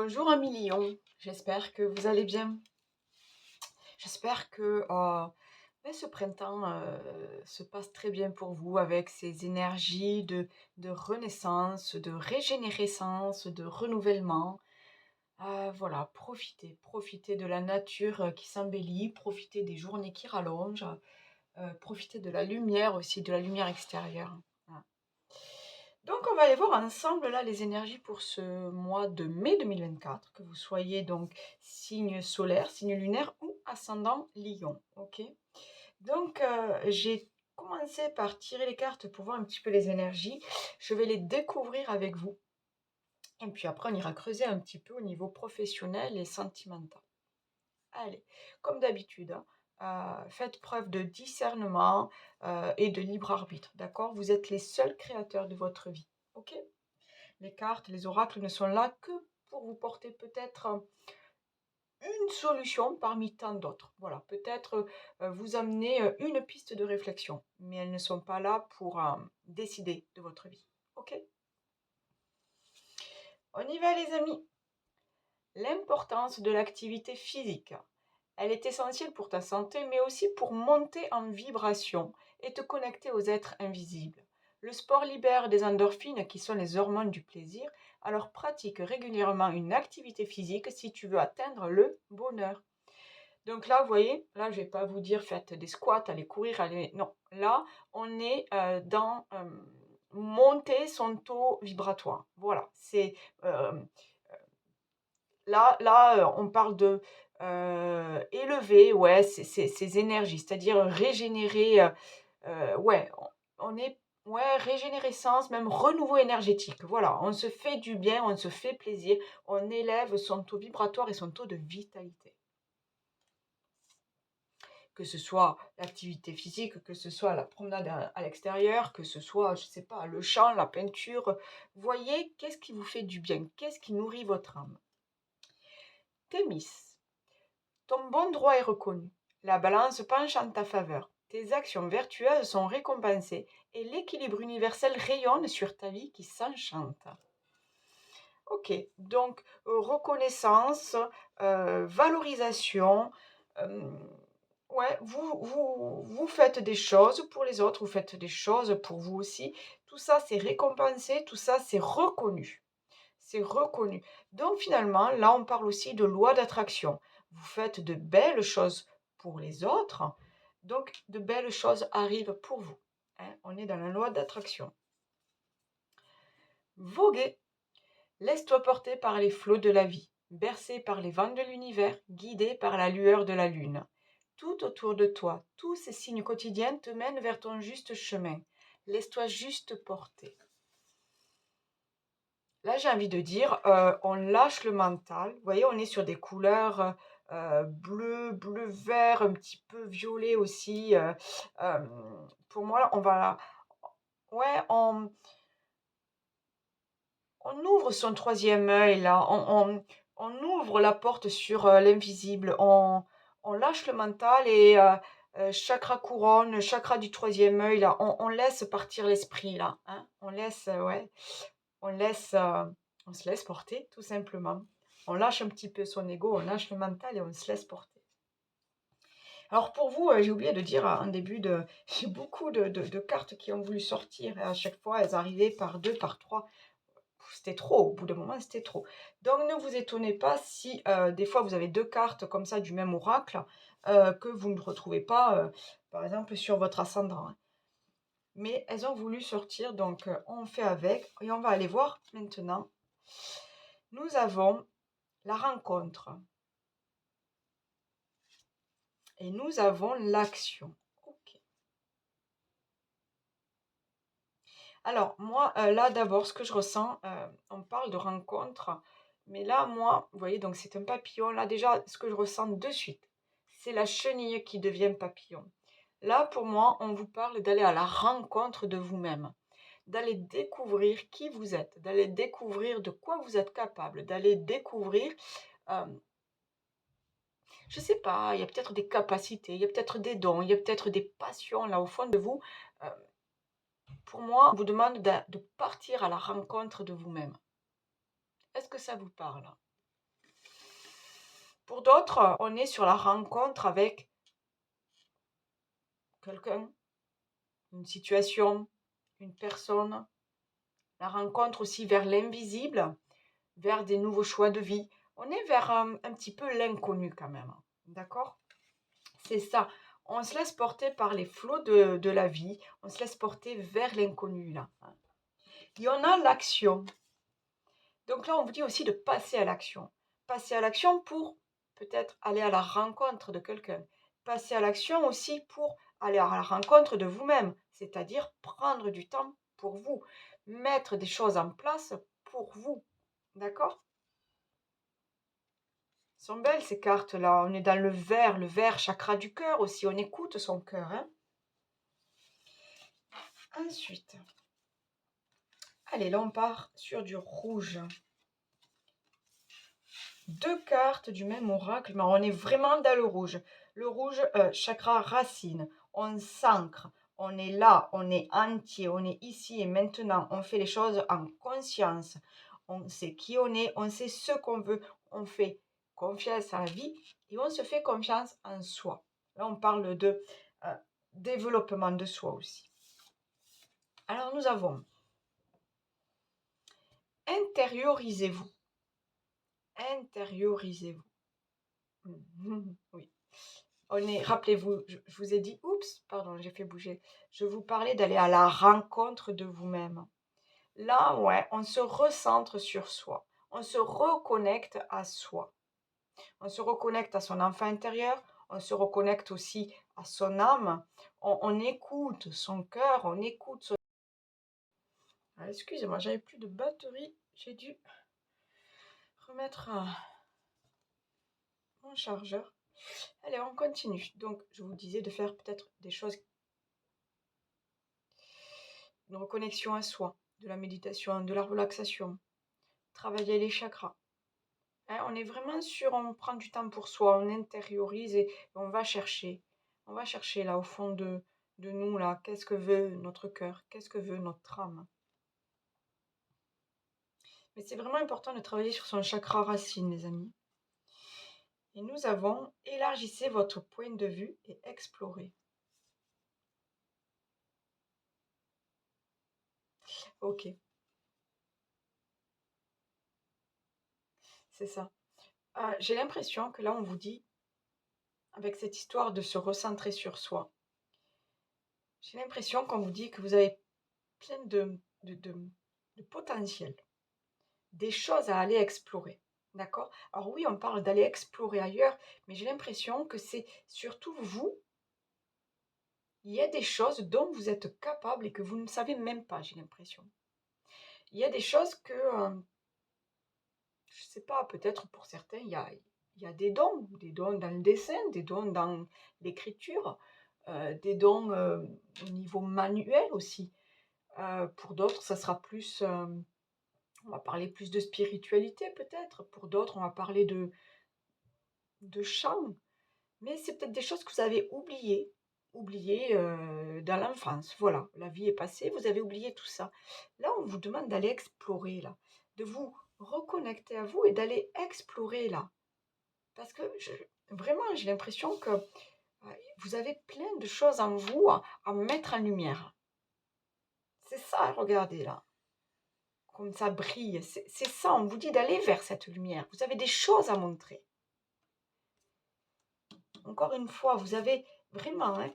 Bonjour un million, j'espère que vous allez bien. J'espère que ce printemps se passe très bien pour vous avec ces énergies de renaissance, de régénérescence, de renouvellement. Voilà, profitez de la nature qui s'embellit, profitez des journées qui rallongent, profitez de la lumière aussi, de la lumière extérieure. Voilà. Donc, on va aller voir ensemble là les énergies pour ce mois de mai 2024, que vous soyez donc signe solaire, signe lunaire ou ascendant Lion. Ok. Donc, j'ai commencé par tirer les cartes pour voir un petit peu les énergies. Je vais les découvrir avec vous. Et puis après, on ira creuser un petit peu au niveau professionnel et sentimental. Allez, comme d'habitude, hein, faites preuve de discernement et de libre arbitre. D'accord? Vous êtes les seuls créateurs de votre vie. Ok? Les cartes, les oracles ne sont là que pour vous porter peut-être une solution parmi tant d'autres. Voilà, peut-être vous amener une piste de réflexion, mais elles ne sont pas là pour décider de votre vie. Ok? On y va les amis. L'importance de l'activité physique. Elle est essentielle pour ta santé, mais aussi pour monter en vibration et te connecter aux êtres invisibles. Le sport libère des endorphines qui sont les hormones du plaisir, alors pratique régulièrement une activité physique si tu veux atteindre le bonheur. Donc là, vous voyez, là, je ne vais pas vous dire faites des squats, allez courir, allez... Non, là, on est dans monter son taux vibratoire. Voilà, c'est... Là, on parle de élever, ouais, ces énergies, c'est-à-dire régénérer, ouais, on est, ouais, régénérescence, même renouveau énergétique. Voilà, on se fait du bien, on se fait plaisir, on élève son taux vibratoire et son taux de vitalité. Que ce soit l'activité physique, que ce soit la promenade à l'extérieur, que ce soit, je ne sais pas, le chant, la peinture. Voyez, qu'est-ce qui vous fait du bien? Qu'est-ce qui nourrit votre âme? Thémis. Ton bon droit est reconnu. La balance penche en ta faveur. Tes actions vertueuses sont récompensées et l'équilibre universel rayonne sur ta vie qui s'enchante. Ok, donc reconnaissance, valorisation, ouais, vous faites des choses pour les autres, vous faites des choses pour vous aussi. Tout ça, c'est récompensé, tout ça, c'est reconnu. C'est reconnu. Donc finalement, là, on parle aussi de loi d'attraction. Vous faites de belles choses pour les autres, donc de belles choses arrivent pour vous. Hein. On est dans la loi d'attraction. Voguer. Laisse-toi porter par les flots de la vie, bercé par les vents de l'univers, guidé par la lueur de la lune. Tout autour de toi, tous ces signes quotidiens te mènent vers ton juste chemin. Laisse-toi juste porter. Là, j'ai envie de dire, on lâche le mental. Vous voyez, on est sur des couleurs bleu, bleu-vert, un petit peu violet aussi. Pour moi, on va... Ouais, on ouvre son troisième œil, là. On ouvre la porte sur l'invisible. On lâche le mental et chakra couronne, chakra du troisième œil, là. On laisse partir l'esprit, là. Hein. On laisse, ouais. On laisse, on se laisse porter, tout simplement. On lâche un petit peu son ego, on lâche le mental et on se laisse porter. Alors pour vous, j'ai oublié de dire en début de... J'ai beaucoup de cartes qui ont voulu sortir et à chaque fois, elles arrivaient par deux, par trois. C'était trop, au bout d'un moment, c'était trop. Donc ne vous étonnez pas si des fois vous avez deux cartes comme ça du même oracle que vous ne retrouvez pas, par exemple, sur votre ascendant. Hein. Mais elles ont voulu sortir, donc on fait avec et on va aller voir maintenant. Nous avons la rencontre et nous avons l'action. Ok. Alors moi, là d'abord, ce que je ressens, on parle de rencontre, mais là, moi, vous voyez, donc c'est un papillon. Là déjà, ce que je ressens de suite, c'est la chenille qui devient papillon. Là, pour moi, on vous parle d'aller à la rencontre de vous-même, d'aller découvrir qui vous êtes, d'aller découvrir de quoi vous êtes capable, d'aller découvrir, euh, je sais pas, il y a peut-être des capacités, il y a peut-être des dons, il y a peut-être des passions là au fond de vous. Euh, pour moi, on vous demande de partir à la rencontre de vous-même. Est-ce que ça vous parle? Pour d'autres, on est sur la rencontre avec quelqu'un, une situation, une personne. La rencontre aussi vers l'invisible, vers des nouveaux choix de vie. On est vers un petit peu l'inconnu quand même. D'accord? C'est ça. On se laisse porter par les flots de la vie. On se laisse porter vers l'inconnu là. Il y en a l'action. Donc là, on vous dit aussi de passer à l'action. Passer à l'action pour peut-être aller à la rencontre de quelqu'un. Passer à l'action aussi pour aller à la rencontre de vous-même, c'est-à-dire prendre du temps pour vous, mettre des choses en place pour vous. D'accord? Elles sont belles ces cartes-là. On est dans le vert chakra du cœur aussi. On écoute son cœur. Hein. Ensuite, allez, là on part sur du rouge. 2 cartes du même oracle, mais on est vraiment dans le rouge. Le rouge, chakra racine. On s'ancre, on est là, on est entier, on est ici et maintenant. On fait les choses en conscience. On sait qui on sait ce qu'on veut. On fait confiance à la vie et on se fait confiance en soi. Là, on parle de développement de soi aussi. Alors, nous avons intériorisez-vous. Intériorisez-vous. Oui. Rappelez-vous, je vous ai dit, oups, pardon, j'ai fait bouger. Je vous parlais d'aller à la rencontre de vous-même. Là, ouais, on se recentre sur soi. On se reconnecte à soi. On se reconnecte à son enfant intérieur. On se reconnecte aussi à son âme. On écoute son cœur, on écoute son... Ah, excusez-moi, j'avais plus de batterie. J'ai dû remettre mon chargeur. Allez, on continue. Donc, je vous disais de faire peut-être des choses, une reconnexion à soi, de la méditation, de la relaxation, travailler les chakras. Hein, on est vraiment sûr, on prend du temps pour soi, on intériorise et on va chercher. On va chercher là au fond de nous, là, qu'est-ce que veut notre cœur, qu'est-ce que veut notre âme. Mais c'est vraiment important de travailler sur son chakra racine, les amis. Et nous avons élargissez votre point de vue et explorez. Ok, c'est ça. J'ai l'impression que là, on vous dit, avec cette histoire de se recentrer sur soi, j'ai l'impression qu'on vous dit que vous avez plein de potentiel, des choses à aller explorer. D'accord? Alors oui, on parle d'aller explorer ailleurs, mais j'ai l'impression que c'est surtout vous, il y a des choses dont vous êtes capable et que vous ne savez même pas, j'ai l'impression. Il y a des choses que, je ne sais pas, peut-être pour certains, il y a des dons dans le dessin, des dons dans l'écriture, des dons au niveau manuel aussi. Pour d'autres, ça sera plus, on va parler plus de spiritualité peut-être. Pour d'autres, on va parler de chant. Mais c'est peut-être des choses que vous avez oubliées dans l'enfance. Voilà, la vie est passée, vous avez oublié tout ça. Là, on vous demande d'aller explorer, là, de vous reconnecter à vous et d'aller explorer, là. Parce que vraiment, j'ai l'impression que vous avez plein de choses en vous à mettre en lumière. C'est ça, regardez là, comme ça brille. C'est ça, on vous dit d'aller vers cette lumière. Vous avez des choses à montrer. Encore une fois, vous avez vraiment, hein,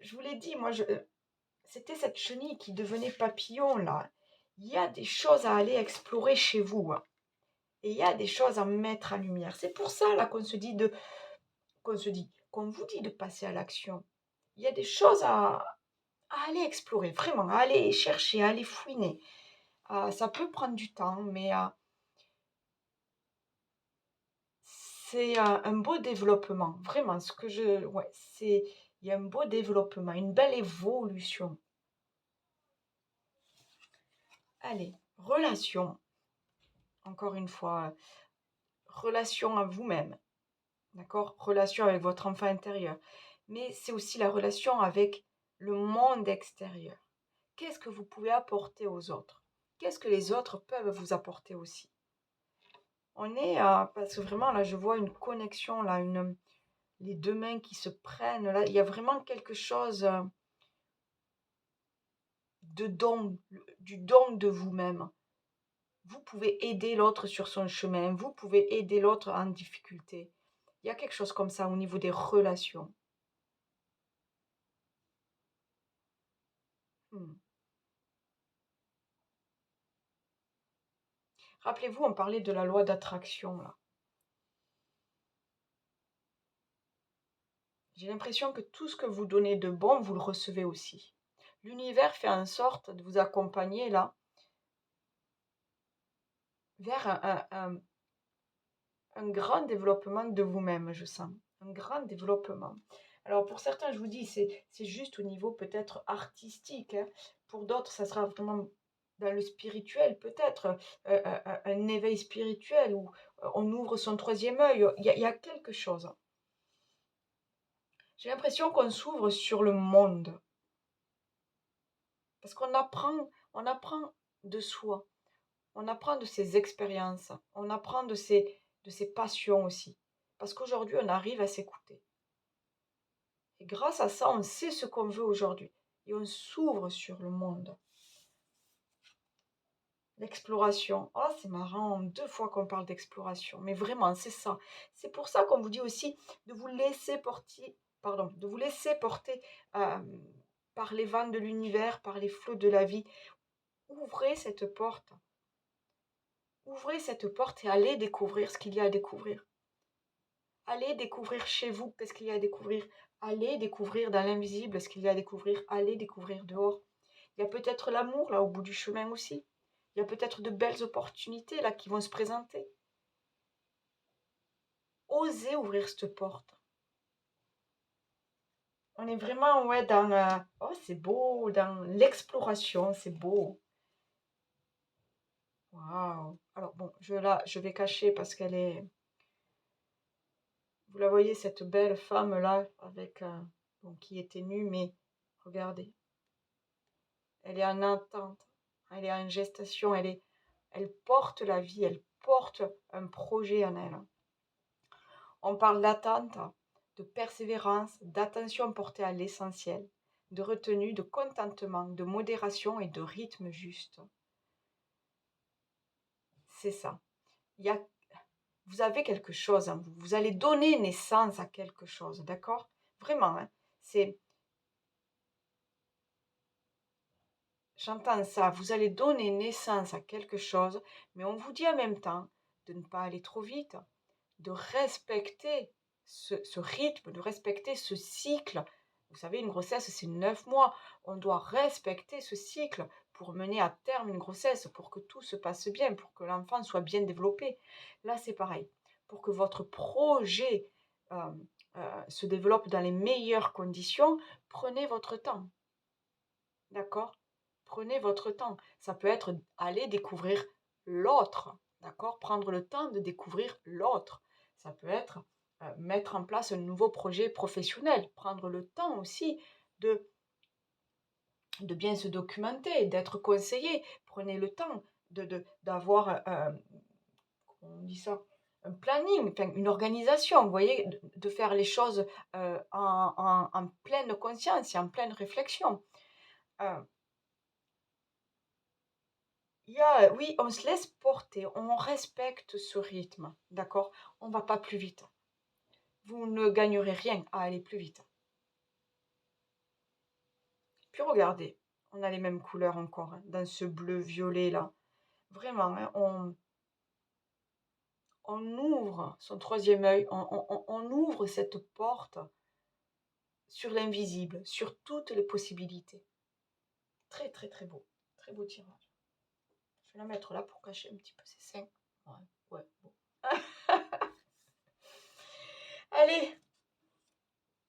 je vous l'ai dit, moi, c'était cette chenille qui devenait papillon là. Il y a des choses à aller explorer chez vous. Hein. Et il y a des choses à mettre en lumière. C'est pour ça là qu'on vous dit de passer à l'action. Il y a des choses à aller explorer, vraiment, à aller chercher, à aller fouiner. Ça peut prendre du temps, mais c'est un beau développement. Vraiment, ouais, il y a un beau développement, une belle évolution. Allez, relation. Encore une fois, relation à vous-même. D'accord? Relation avec votre enfant intérieur. Mais c'est aussi la relation avec le monde extérieur. Qu'est-ce que vous pouvez apporter aux autres? Qu'est-ce que les autres peuvent vous apporter aussi? On est, parce que vraiment là, je vois une connexion là, les 2 mains qui se prennent là, il y a vraiment quelque chose, de don, du don de vous-même. Vous pouvez aider l'autre sur son chemin, vous pouvez aider l'autre en difficulté. Il y a quelque chose comme ça au niveau des relations. Mmh. Rappelez-vous, on parlait de la loi d'attraction là. J'ai l'impression que tout ce que vous donnez de bon, vous le recevez aussi. L'univers fait en sorte de vous accompagner là vers un grand développement de vous-même, je sens. Un grand développement. Alors pour certains, je vous dis, c'est juste au niveau peut-être artistique, hein. Pour d'autres, ça sera vraiment dans le spirituel, peut-être un éveil spirituel où on ouvre son troisième œil. Il y a quelque chose. J'ai l'impression qu'on s'ouvre sur le monde. Parce qu'on apprend de soi, on apprend de ses expériences, on apprend de ses passions aussi. Parce qu'aujourd'hui, on arrive à s'écouter. Et grâce à ça, on sait ce qu'on veut aujourd'hui. Et on s'ouvre sur le monde. L'exploration. Oh, c'est marrant, 2 fois qu'on parle d'exploration. Mais vraiment, c'est ça. C'est pour ça qu'on vous dit aussi de vous laisser porter, pardon, de vous laisser porter euh, par les vents de l'univers, par les flots de la vie. Ouvrez cette porte. Ouvrez cette porte et allez découvrir ce qu'il y a à découvrir. Allez découvrir chez vous qu'est-ce qu'il y a à découvrir. Allez découvrir dans l'invisible ce qu'il y a à découvrir. Allez découvrir dehors. Il y a peut-être l'amour là au bout du chemin aussi. Il y a peut-être de belles opportunités là qui vont se présenter. Osez ouvrir cette porte. On est vraiment ouais, dans... oh, c'est beau, dans l'exploration, c'est beau. Waouh. Alors bon, je vais cacher parce qu'elle est... Vous la voyez, cette belle femme-là, avec bon, qui était nue, mais regardez, elle est en attente, elle est en gestation, elle porte la vie, elle porte un projet en elle. On parle d'attente, de persévérance, d'attention portée à l'essentiel, de retenue, de contentement, de modération et de rythme juste. C'est ça. Il y a, vous avez quelque chose en vous. Vous allez donner naissance à quelque chose, d'accord? Vraiment, hein, c'est... J'entends ça, vous allez donner naissance à quelque chose, mais on vous dit en même temps de ne pas aller trop vite, de respecter ce rythme, de respecter ce cycle. Vous savez, une grossesse, c'est 9 mois. On doit respecter ce cycle pour mener à terme une grossesse, pour que tout se passe bien, pour que l'enfant soit bien développé. Là, c'est pareil. Pour que votre projet euh, se développe dans les meilleures conditions, prenez votre temps. D'accord? Prenez votre temps. Ça peut être aller découvrir l'autre. D'accord? Prendre le temps de découvrir l'autre. Ça peut être mettre en place un nouveau projet professionnel. Prendre le temps aussi de, de bien se documenter, d'être conseillé. Prenez le temps d'avoir, comment on dit ça? Un planning, enfin, une organisation, vous voyez, de faire les choses en pleine conscience et en pleine réflexion. Euh, oui, on se laisse porter, on respecte ce rythme, d'accord? On ne va pas plus vite. Vous ne gagnerez rien à aller plus vite. Puis regardez, on a les mêmes couleurs encore, hein, dans ce bleu-violet là. Vraiment, hein, on ouvre son troisième œil, on ouvre cette porte sur l'invisible, sur toutes les possibilités. Très très très beau, très beau tirage. Je vais la mettre là pour cacher un petit peu ses seins. Ouais, ouais, bon. Allez,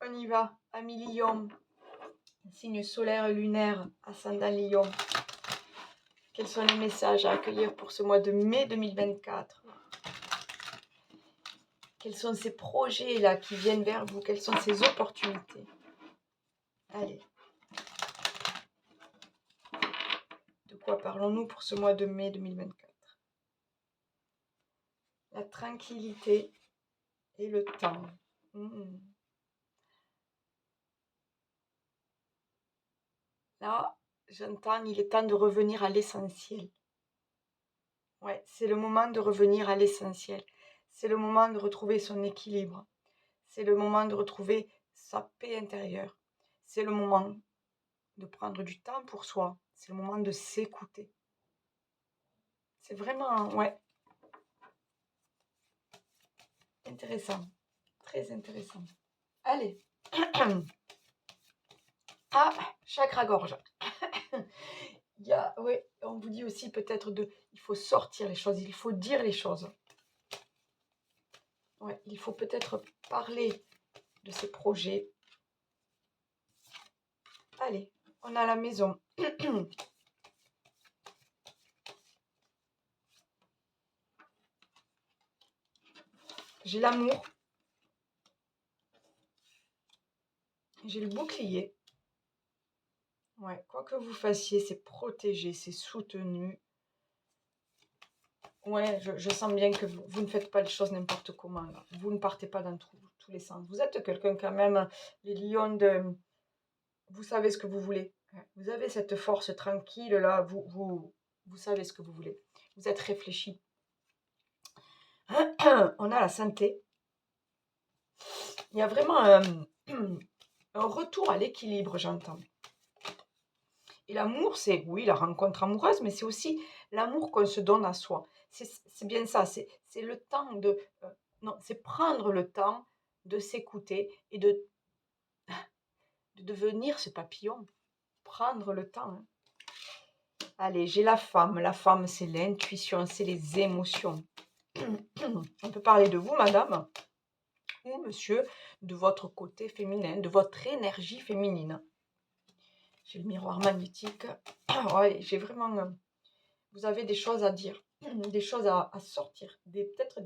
on y va, Amis Lion. Signe solaire et lunaire, ascendant Lion. Quels sont les messages à accueillir pour ce mois de mai 2024? Quels sont ces projets là qui viennent vers vous? Quelles sont ces opportunités? Allez. De quoi parlons-nous pour ce mois de mai 2024? la tranquillité et le temps. Là, j'entends, il est temps de revenir à l'essentiel. Ouais, c'est le moment de revenir à l'essentiel. C'est le moment de retrouver son équilibre. C'est le moment de retrouver sa paix intérieure. C'est le moment de prendre du temps pour soi. C'est le moment de s'écouter. C'est vraiment, ouais, intéressant. Très intéressant. Allez. Ah, chakra-gorge. Oui, on vous dit aussi peut-être il faut sortir les choses, il faut dire les choses. Ouais, il faut peut-être parler de ses projets. Allez, on a la maison. J'ai l'amour. J'ai le bouclier. Ouais, quoi que vous fassiez, c'est protégé, c'est soutenu. Ouais, je sens bien que vous ne faites pas les choses n'importe comment, là. Vous ne partez pas dans tous les sens. Vous êtes quelqu'un quand même, les lions de... Vous savez ce que vous voulez. Ouais. Vous avez cette force tranquille, là. Vous savez ce que vous voulez. Vous êtes réfléchi. On a la santé. Il y a vraiment un retour à l'équilibre, j'entends. Et l'amour, c'est, oui, la rencontre amoureuse, mais c'est aussi l'amour qu'on se donne à soi. C'est bien ça, c'est le temps de... non, c'est prendre le temps de s'écouter et de devenir ce papillon. Prendre le temps. Hein. Allez, j'ai la femme. La femme, c'est l'intuition, c'est les émotions. On peut parler de vous, madame, ou monsieur, de votre côté féminin, de votre énergie féminine. J'ai le miroir magnétique. Ouais, j'ai vraiment... vous avez des choses à dire, des choses à sortir, peut-être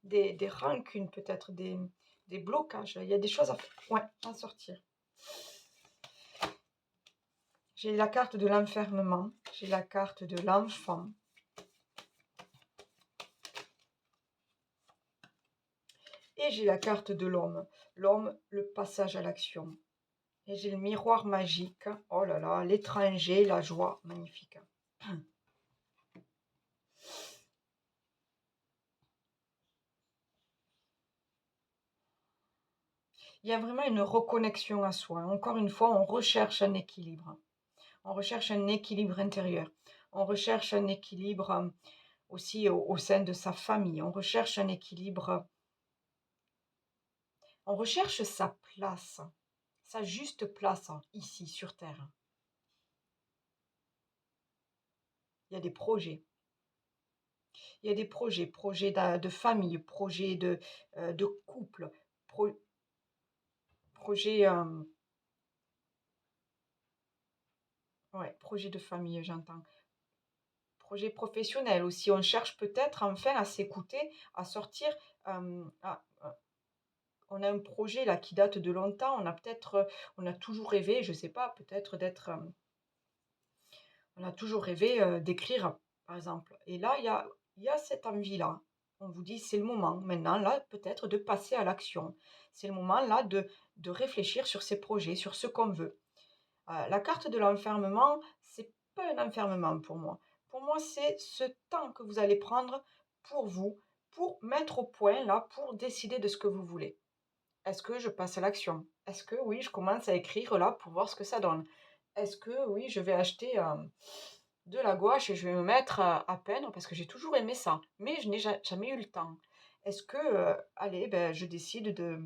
des rancunes, peut-être des blocages. Il y a des choses ouais, à sortir. J'ai la carte de l'enfermement, j'ai la carte de l'enfant. Et j'ai la carte de l'homme. L'homme, le passage à l'action. Et j'ai le miroir magique. Oh là là, l'étranger, la joie. Magnifique. Il y a vraiment une reconnexion à soi. Encore une fois, on recherche un équilibre. On recherche un équilibre intérieur. On recherche un équilibre aussi au sein de sa famille. On recherche un équilibre. On recherche sa place, sa juste place ici sur Terre. Il y a des projets. Il y a des projets de famille, projets de couple, projets, ouais, projets de famille, j'entends. Projets professionnels aussi. On cherche peut-être enfin à s'écouter, à sortir. On a un projet là qui date de longtemps. On a toujours rêvé, je sais pas, peut-être d'être. On a toujours rêvé d'écrire, par exemple. Et là, il y a cette envie-là. On vous dit, c'est le moment maintenant, là, peut-être de passer à l'action. C'est le moment, là, de réfléchir sur ses projets, sur ce qu'on veut. La carte de l'enfermement, c'est pas un enfermement pour moi. Pour moi, c'est ce temps que vous allez prendre pour vous, pour mettre au point, là, pour décider de ce que vous voulez. Est-ce que je passe à l'action? Est-ce que oui, je commence à écrire là pour voir ce que ça donne? Est-ce que oui, je vais acheter de la gouache et je vais me mettre à peindre parce que j'ai toujours aimé ça, mais je n'ai jamais eu le temps. Est-ce que, allez, ben, je décide de...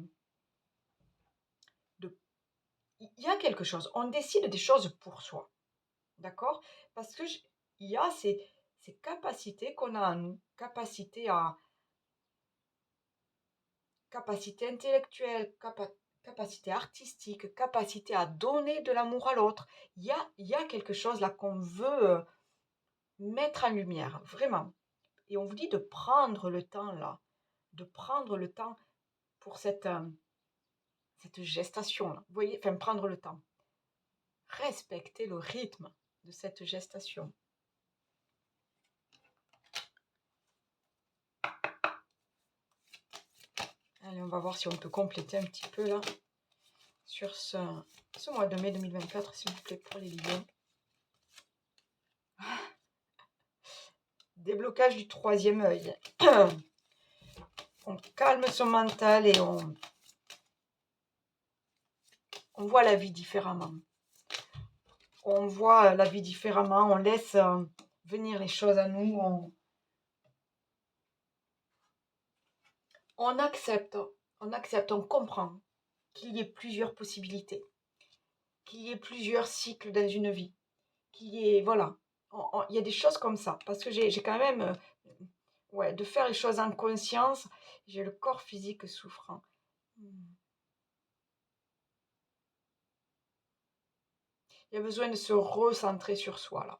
Il y a quelque chose, on décide des choses pour soi, d'accord? Parce que il y a ces capacités qu'on a en nous, capacité intellectuelle, capacité artistique, capacité à donner de l'amour à l'autre. Il y a quelque chose là qu'on veut mettre en lumière, vraiment. Et on vous dit de prendre le temps là, de prendre le temps pour cette gestation là. Vous voyez, enfin prendre le temps. Respecter le rythme de cette gestation. Allez, on va voir si on peut compléter un petit peu là sur ce mois de mai 2024, s'il vous plaît, pour les lions. Déblocage du troisième œil. On calme son mental et on voit la vie différemment. On voit la vie différemment, on laisse venir les choses à nous, on accepte, on comprend qu'il y ait plusieurs possibilités, qu'il y ait plusieurs cycles dans une vie, qu'il y ait, voilà, il y a des choses comme ça, parce que j'ai quand même, ouais, de faire les choses en conscience, j'ai le corps physique souffrant. Il y a besoin de se recentrer sur soi, là.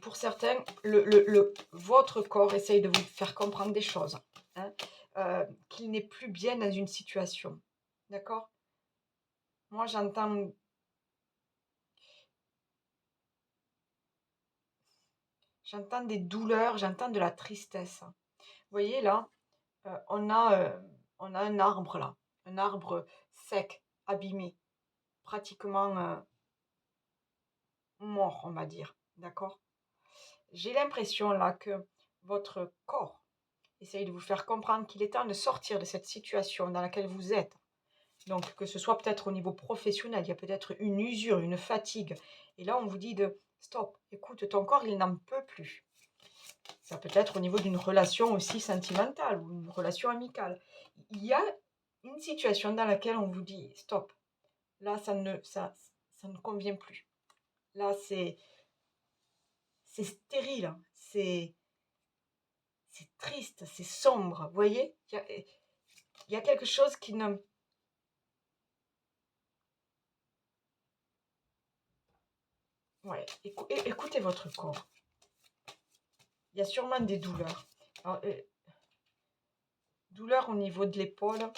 Pour certains, votre corps essaye de vous faire comprendre des choses, hein, qu'il n'est plus bien dans une situation. D'accord? Moi, j'entends des douleurs, j'entends de la tristesse. Vous voyez, là, on a un arbre, là. Un arbre sec, abîmé, pratiquement mort, on va dire. D'accord? J'ai l'impression, là, que votre corps essaye de vous faire comprendre qu'il est temps de sortir de cette situation dans laquelle vous êtes. Donc, que ce soit peut-être au niveau professionnel, il y a peut-être une usure, une fatigue. Et là, on vous dit de stop, écoute, ton corps, il n'en peut plus. Ça peut être au niveau d'une relation aussi sentimentale ou une relation amicale. Il y a une situation dans laquelle on vous dit stop. Là, ça ne convient plus. Là, c'est stérile, c'est triste, c'est sombre. Vous voyez, il y a quelque chose qui ne... Ouais, écoutez votre corps. Il y a sûrement des douleurs. Alors, douleur au niveau de l'épaule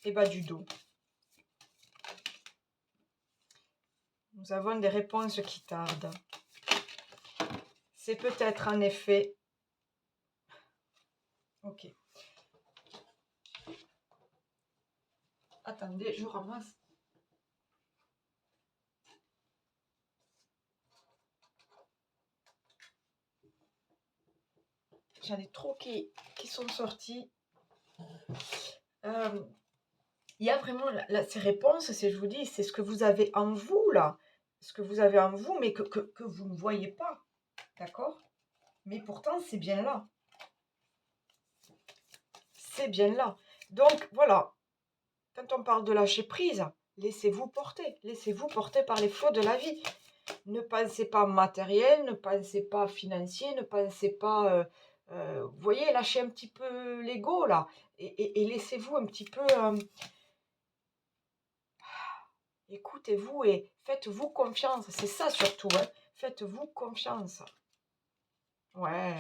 et bas du dos. Nous avons des réponses qui tardent. C'est peut-être en effet... Ok. Attendez, je ramasse. J'en ai trop qui sont sortis. Il y a vraiment ces réponses, je vous dis, c'est ce que vous avez en vous, là. Ce que vous avez en vous, mais que vous ne voyez pas. D'accord? Mais pourtant, c'est bien là. C'est bien là. Donc, voilà. Quand on parle de lâcher prise, laissez-vous porter. Laissez-vous porter par les flots de la vie. Ne pensez pas matériel, ne pensez pas financier, ne pensez pas... vous voyez, lâchez un petit peu l'ego, là. Et laissez-vous un petit peu... écoutez-vous et faites-vous confiance. C'est ça surtout, hein. Faites-vous confiance. Ouais,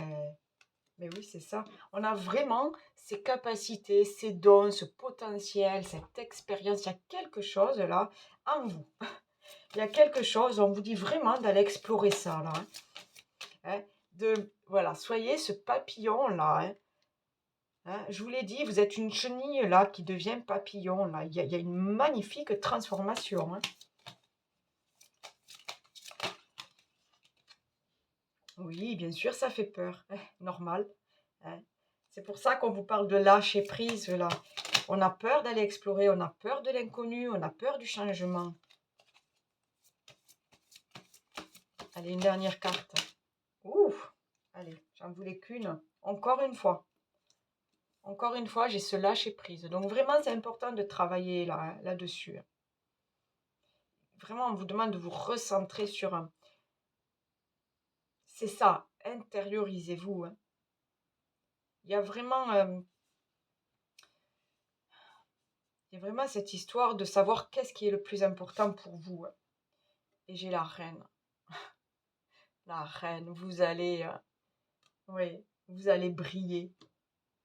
mais oui, c'est ça. On a vraiment ces capacités, ces dons, ce potentiel, cette expérience. Il y a quelque chose là en vous. Il y a quelque chose, on vous dit vraiment d'aller explorer ça là, hein. Hein, voilà, soyez ce papillon là, hein. Hein, je vous l'ai dit, vous êtes une chenille là qui devient papillon là. Il y a une magnifique transformation, hein. Oui, bien sûr, ça fait peur. Normal, hein. C'est pour ça qu'on vous parle de lâcher prise, là. On a peur d'aller explorer, on a peur de l'inconnu, on a peur du changement. Allez, une dernière carte. Ouh, allez, j'en voulais qu'une. Encore une fois. Encore une fois, j'ai ce lâcher prise. Donc vraiment, c'est important de travailler là-dessus. Vraiment, on vous demande de vous recentrer sur un... C'est ça, intériorisez-vous, hein. Il y a vraiment... il y a vraiment cette histoire de savoir qu'est-ce qui est le plus important pour vous, hein. Et j'ai la reine. La reine, vous allez... oui, vous allez briller.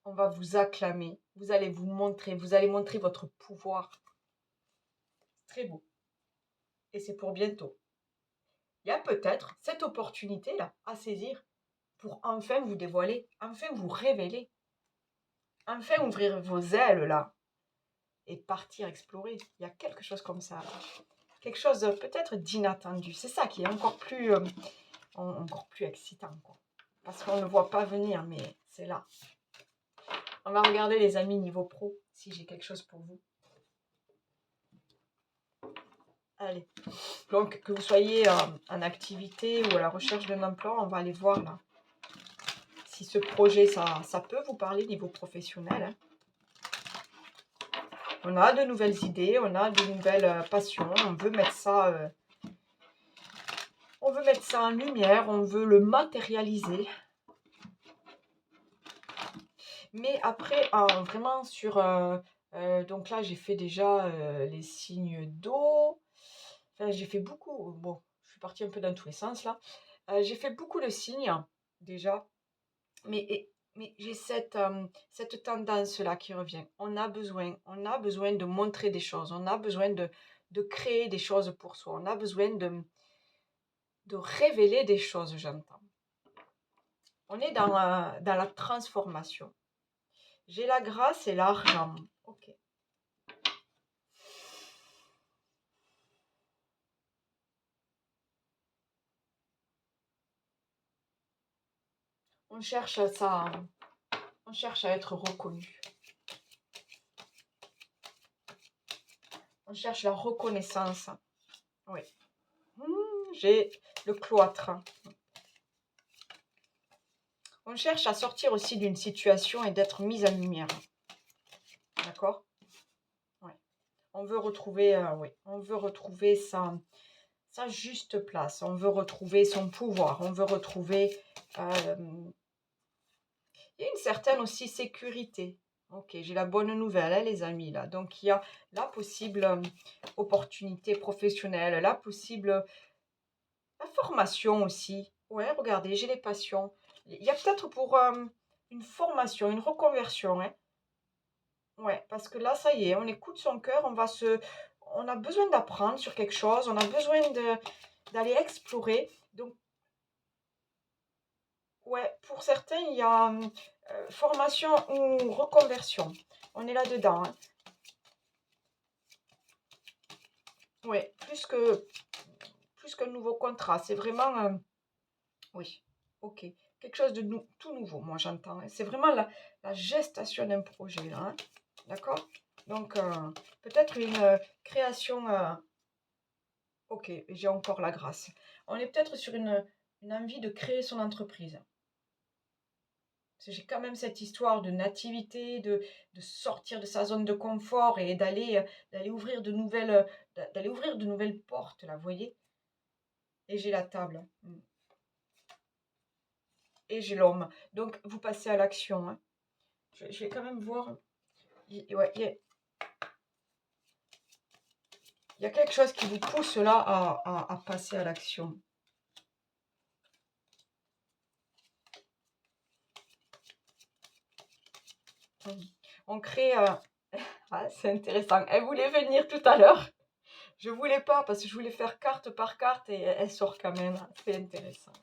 On va vous acclamer. Vous allez vous montrer. Vous allez montrer votre pouvoir. Très beau. Et c'est pour bientôt. Il y a peut-être cette opportunité-là à saisir. pour enfin vous dévoiler, enfin vous révéler, enfin ouvrir vos ailes là et partir explorer. Il y a quelque chose comme ça, là. Quelque chose peut-être d'inattendu. C'est ça qui est encore plus excitant, quoi. Parce qu'on ne voit pas venir, mais c'est là. On va regarder les amis niveau pro, si j'ai quelque chose pour vous. Allez. Donc, que vous soyez en activité ou à la recherche d'un emploi, on va aller voir là. Si ce projet, ça peut vous parler niveau professionnel, hein. On a de nouvelles idées, on a de nouvelles passions, on veut mettre ça en lumière, on veut le matérialiser. Mais après, vraiment sur... donc là, j'ai fait déjà les signes d'eau. Enfin, j'ai fait beaucoup... Bon, je suis partie un peu dans tous les sens là. J'ai fait beaucoup de signes déjà. Mais j'ai cette tendance-là qui revient. On a besoin de montrer des choses. On a besoin de créer des choses pour soi. On a besoin de révéler des choses, j'entends. On est dans la transformation. J'ai la grâce et l'argent. Ok. On cherche ça, on cherche à être reconnu. On cherche la reconnaissance. Oui. J'ai le cloître. On cherche à sortir aussi d'une situation et d'être mise en lumière. D'accord? Ouais. On veut retrouver, oui, on veut retrouver sa juste place. On veut retrouver son pouvoir. On veut retrouver... il y a une certaine aussi sécurité. Ok, j'ai la bonne nouvelle, hein, les amis, là. Donc, il y a la possible opportunité professionnelle, la possible... La formation aussi. Ouais, regardez, j'ai les passions. Il y a peut-être pour une formation, une reconversion, hein. Ouais, parce que là, ça y est, on écoute son cœur, on a besoin d'apprendre sur quelque chose, on a besoin d'aller explorer. Donc, ouais, pour certains, il y a formation ou reconversion. On est là-dedans, hein. Ouais, plus qu'un nouveau contrat. C'est vraiment, oui, ok. Quelque chose de tout nouveau, moi j'entends, hein. C'est vraiment la gestation d'un projet, là, hein. D'accord? Donc, peut-être une création. Ok, j'ai encore la grâce. On est peut-être sur une envie de créer son entreprise. Parce que j'ai quand même cette histoire de nativité, de sortir de sa zone de confort et d'aller ouvrir d'aller ouvrir de nouvelles portes, là, vous voyez? Et j'ai la table. Et j'ai l'homme. Donc, vous passez à l'action, hein. Je vais quand même voir. Ouais, il y a quelque chose qui vous pousse là à passer à l'action. On crée... Ah, c'est intéressant. Elle voulait venir tout à l'heure. Je voulais pas parce que je voulais faire carte par carte et elle sort quand même. C'est intéressant.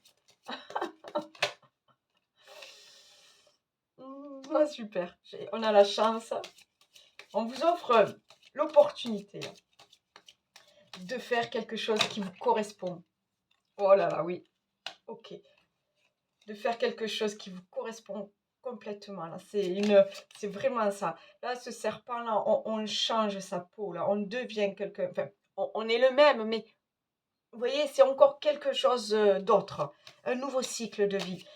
Ah, super. On a la chance. On vous offre l'opportunité de faire quelque chose qui vous correspond. Oh là là, oui. Ok. De faire quelque chose qui vous correspond complètement. Là, c'est vraiment ça. Là, ce serpent-là, on change sa peau. Là, on devient quelqu'un. Enfin, on est le même, mais vous voyez, c'est encore quelque chose d'autre. Un nouveau cycle de vie.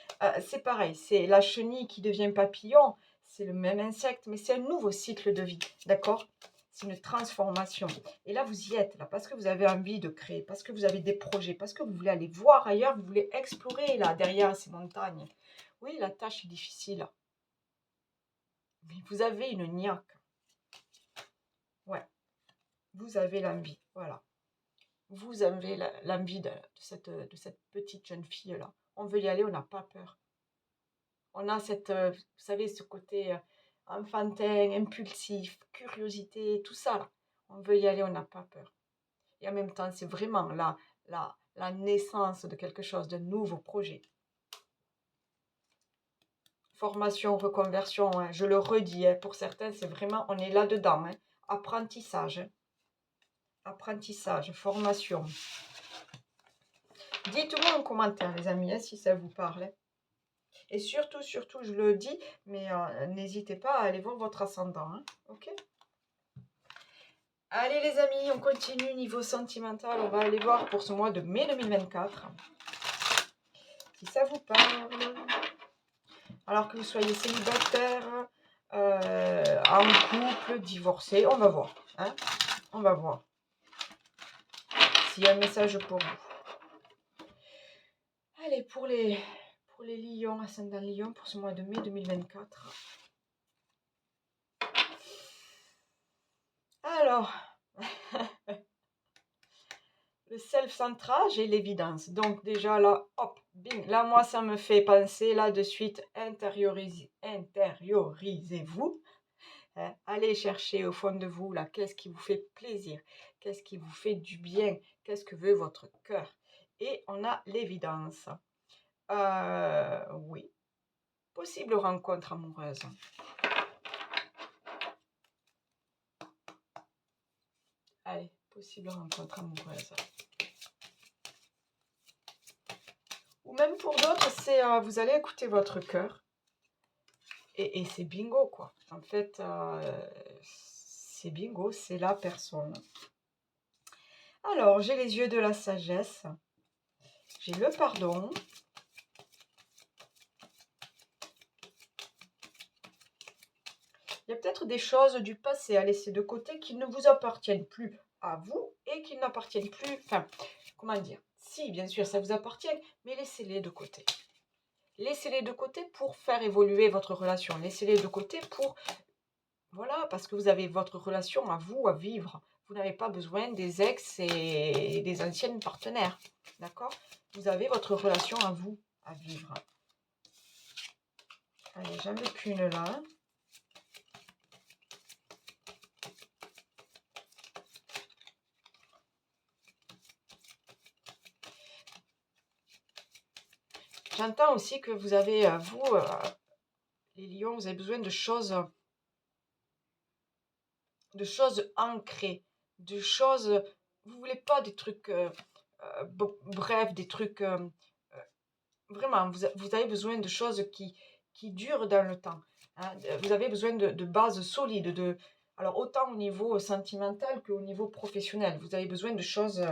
C'est pareil, c'est la chenille qui devient papillon. C'est le même insecte, mais c'est un nouveau cycle de vie. D'accord? C'est une transformation. Et là, vous y êtes, là, parce que vous avez envie de créer, parce que vous avez des projets, parce que vous voulez aller voir ailleurs, vous voulez explorer, là, derrière ces montagnes. Oui, la tâche est difficile. Mais vous avez une niaque. Ouais, vous avez l'envie. Voilà. Vous avez l'envie de cette petite jeune fille-là. On veut y aller, on n'a pas peur. On a vous savez, ce côté enfantin, impulsif, curiosité, tout ça là. On veut y aller, on n'a pas peur. Et en même temps, c'est vraiment la naissance de quelque chose, de nouveau projet. Formation, reconversion, hein, je le redis, hein, pour certains, c'est vraiment, on est là-dedans. Hein. Apprentissage, hein. Apprentissage, formation. Dites-moi en commentaire, les amis, hein, si ça vous parle. Hein. Et surtout, surtout, je le dis, mais n'hésitez pas à aller voir votre ascendant. Hein, ok? Allez les amis, on continue niveau sentimental. On va aller voir pour ce mois de mai 2024. Si ça vous parle. Alors que vous soyez célibataire, en couple, divorcé, on va voir. Hein, on va voir s'il y a un message pour vous. Allez, pour les lions, ascendant lion, pour ce mois de mai 2024. Alors, le self-centrage et l'évidence. Donc déjà là, hop, bing, là moi ça me fait penser là de suite, intériorisez-vous. Hein, allez chercher au fond de vous là, qu'est-ce qui vous fait plaisir, qu'est-ce qui vous fait du bien, qu'est-ce que veut votre cœur. Et on a l'évidence. Oui, possible rencontre amoureuse. Allez, possible rencontre amoureuse. Ou même pour d'autres, c'est vous allez écouter votre cœur. Et c'est bingo, quoi. En fait, c'est bingo, c'est la personne. Alors, j'ai les yeux de la sagesse. J'ai le pardon. Il y a peut-être des choses du passé à laisser de côté qui ne vous appartiennent plus à vous et qui n'appartiennent plus... Enfin, comment dire? Si, bien sûr, ça vous appartient, mais laissez-les de côté. Laissez-les de côté pour faire évoluer votre relation. Laissez-les de côté pour... Voilà, parce que vous avez votre relation à vous à vivre. Vous n'avez pas besoin des ex et des anciennes partenaires. D'accord? Vous avez votre relation à vous à vivre. Allez, j'en ai qu'une là. J'entends aussi que vous avez, vous, les lions, vous avez besoin de choses ancrées, de choses, vous voulez pas des trucs, brefs, des trucs, vraiment, vous avez besoin de choses qui durent dans le temps. Hein. Vous avez besoin de bases solides, alors autant au niveau sentimental qu'au niveau professionnel. Vous avez besoin de choses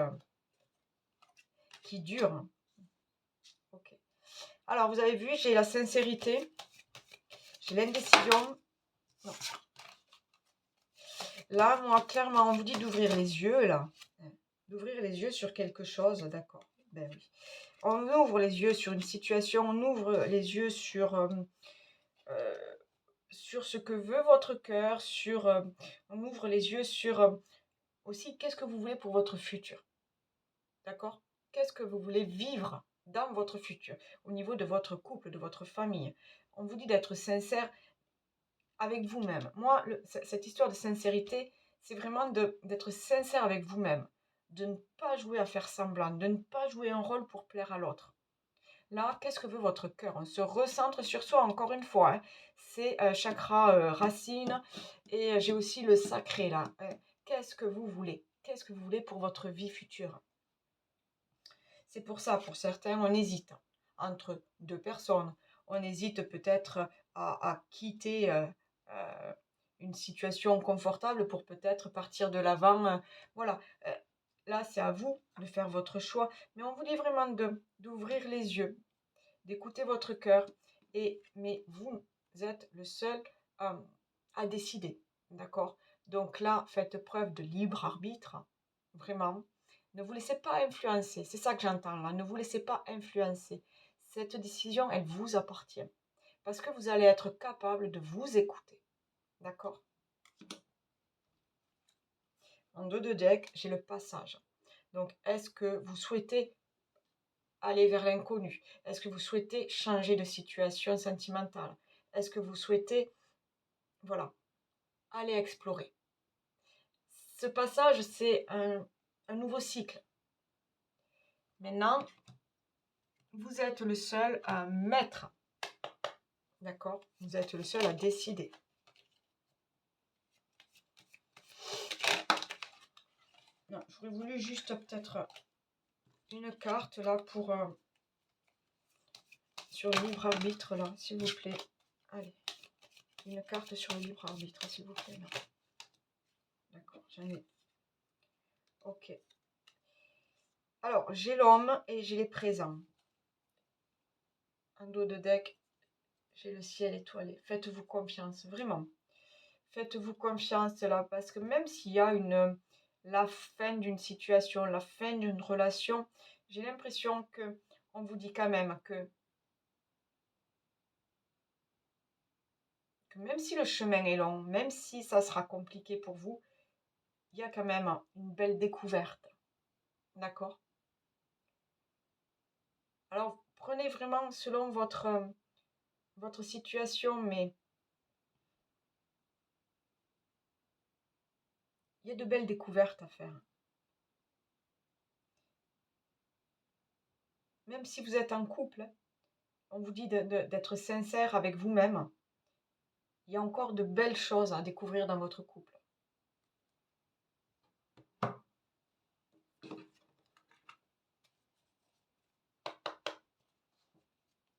qui durent. Ok. Alors, vous avez vu, j'ai la sincérité, j'ai l'indécision. Non. Là, moi, clairement, on vous dit d'ouvrir les yeux, là. D'ouvrir les yeux sur quelque chose, d'accord. Ben oui. On ouvre les yeux sur une situation, on ouvre les yeux sur ce que veut votre cœur, on ouvre les yeux sur aussi qu'est-ce que vous voulez pour votre futur. D'accord? Qu'est-ce que vous voulez vivre dans votre futur, au niveau de votre couple, de votre famille. On vous dit d'être sincère avec vous-même. Moi, cette histoire de sincérité, c'est vraiment d'être sincère avec vous-même, de ne pas jouer à faire semblant, de ne pas jouer un rôle pour plaire à l'autre. Là, qu'est-ce que veut votre cœur? On se recentre sur soi, encore une fois. Hein. C'est chakra racine et j'ai aussi le sacré là. Hein. Qu'est-ce que vous voulez? Qu'est-ce que vous voulez pour votre vie future? C'est pour ça, pour certains, on hésite entre deux personnes. On hésite peut-être à quitter une situation confortable pour peut-être partir de l'avant. Voilà, là c'est à vous de faire votre choix. Mais on vous dit vraiment d'ouvrir les yeux, d'écouter votre cœur. Mais vous êtes le seul à décider, d'accord? Donc là, faites preuve de libre arbitre, vraiment. Ne vous laissez pas influencer, c'est ça que j'entends là, ne vous laissez pas influencer. Cette décision, elle vous appartient. Parce que vous allez être capable de vous écouter, d'accord? En dos de deck, j'ai le passage. Donc, est-ce que vous souhaitez aller vers l'inconnu? Est-ce que vous souhaitez changer de situation sentimentale? Est-ce que vous souhaitez, voilà, aller explorer? Ce passage, c'est un nouveau cycle. Maintenant, vous êtes le seul maître. D'accord? Vous êtes le seul à décider. Non, j'aurais voulu juste peut-être une carte là pour sur le libre arbitre là, s'il vous plaît. Allez, une carte sur le libre arbitre, s'il vous plaît. D'accord, j'en ai. Ok. Alors, j'ai l'homme et j'ai les présents. En dos de deck, j'ai le ciel étoilé. Faites-vous confiance, vraiment. Faites-vous confiance là, parce que même s'il y a la fin d'une situation, la fin d'une relation, j'ai l'impression que on vous dit quand même que même si le chemin est long, même si ça sera compliqué pour vous, il y a quand même une belle découverte. D'accord? Alors, prenez vraiment selon votre situation, mais il y a de belles découvertes à faire. Même si vous êtes en couple, on vous dit d'être sincère avec vous-même. Il y a encore de belles choses à découvrir dans votre couple.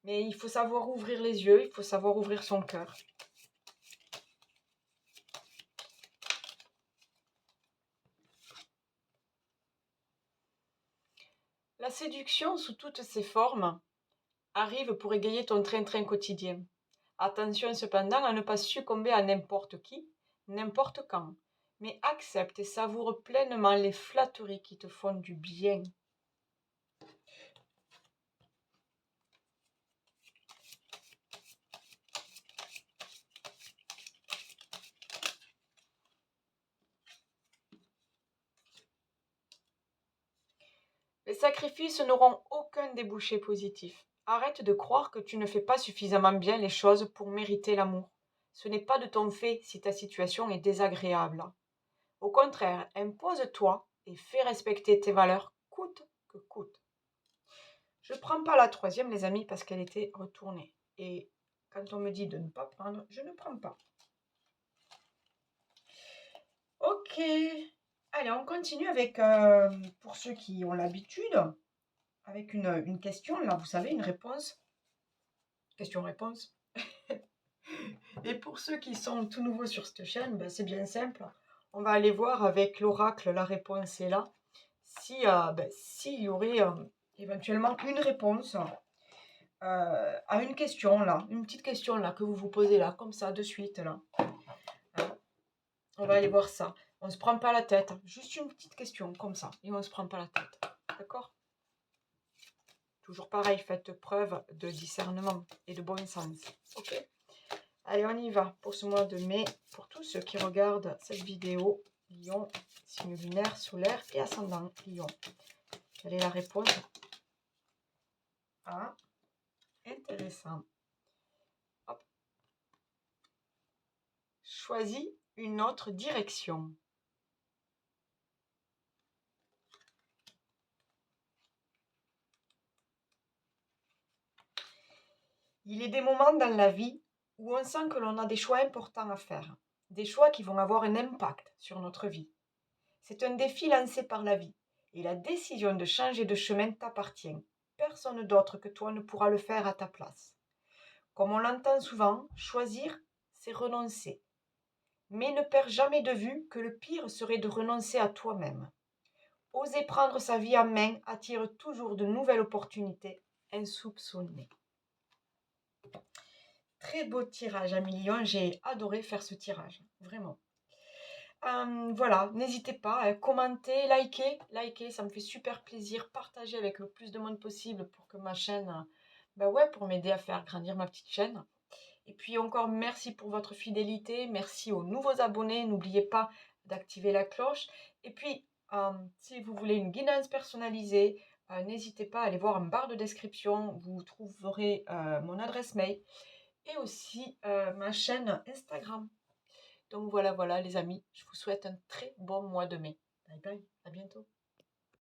Mais il faut savoir ouvrir les yeux, il faut savoir ouvrir son cœur. La séduction sous toutes ses formes arrive pour égayer ton train-train quotidien. Attention cependant à ne pas succomber à n'importe qui, n'importe quand, mais accepte et savoure pleinement les flatteries qui te font du bien. Les sacrifices n'auront aucun débouché positif. Arrête de croire que tu ne fais pas suffisamment bien les choses pour mériter l'amour. Ce n'est pas de ton fait si ta situation est désagréable. Au contraire, impose-toi et fais respecter tes valeurs coûte que coûte. Je ne prends pas la troisième, les amis, parce qu'elle était retournée. Et quand on me dit de ne pas prendre, je ne prends pas. Ok. Allez, on continue avec, pour ceux qui ont l'habitude, avec une question. Là, vous savez, une réponse. Question-réponse. Et pour ceux qui sont tout nouveaux sur cette chaîne, ben, c'est bien simple. On va aller voir avec l'oracle, la réponse est là. S'il y aurait éventuellement une réponse à une question là, une petite question là que vous vous posez là, comme ça, de suite là. Hein, on va aller voir ça. On ne se prend pas la tête, juste une petite question comme ça, et on ne se prend pas la tête. D'accord? Toujours pareil, faites preuve de discernement et de bon sens. Ok? Allez, on y va pour ce mois de mai. Pour tous ceux qui regardent cette vidéo, Lion, signe lunaire, solaire et ascendant Lion. Quelle est la réponse? Ah, intéressant. Hop. Choisis une autre direction. Il y a des moments dans la vie où on sent que l'on a des choix importants à faire. Des choix qui vont avoir un impact sur notre vie. C'est un défi lancé par la vie. Et la décision de changer de chemin t'appartient. Personne d'autre que toi ne pourra le faire à ta place. Comme on l'entend souvent, choisir, c'est renoncer. Mais ne perds jamais de vue que le pire serait de renoncer à toi-même. Oser prendre sa vie en main attire toujours de nouvelles opportunités insoupçonnées. Très beau tirage, Amélion. J'ai adoré faire ce tirage, vraiment. Voilà, n'hésitez pas à commenter, liker, ça me fait super plaisir. Partagez avec le plus de monde possible pour que ma chaîne, pour m'aider à faire grandir ma petite chaîne. Et puis encore merci pour votre fidélité, merci aux nouveaux abonnés, n'oubliez pas d'activer la cloche. Et puis, si vous voulez une guidance personnalisée, n'hésitez pas à aller voir en barre de description, vous trouverez mon adresse mail et aussi ma chaîne Instagram. Donc voilà les amis, je vous souhaite un très bon mois de mai. Bye bye, à bientôt.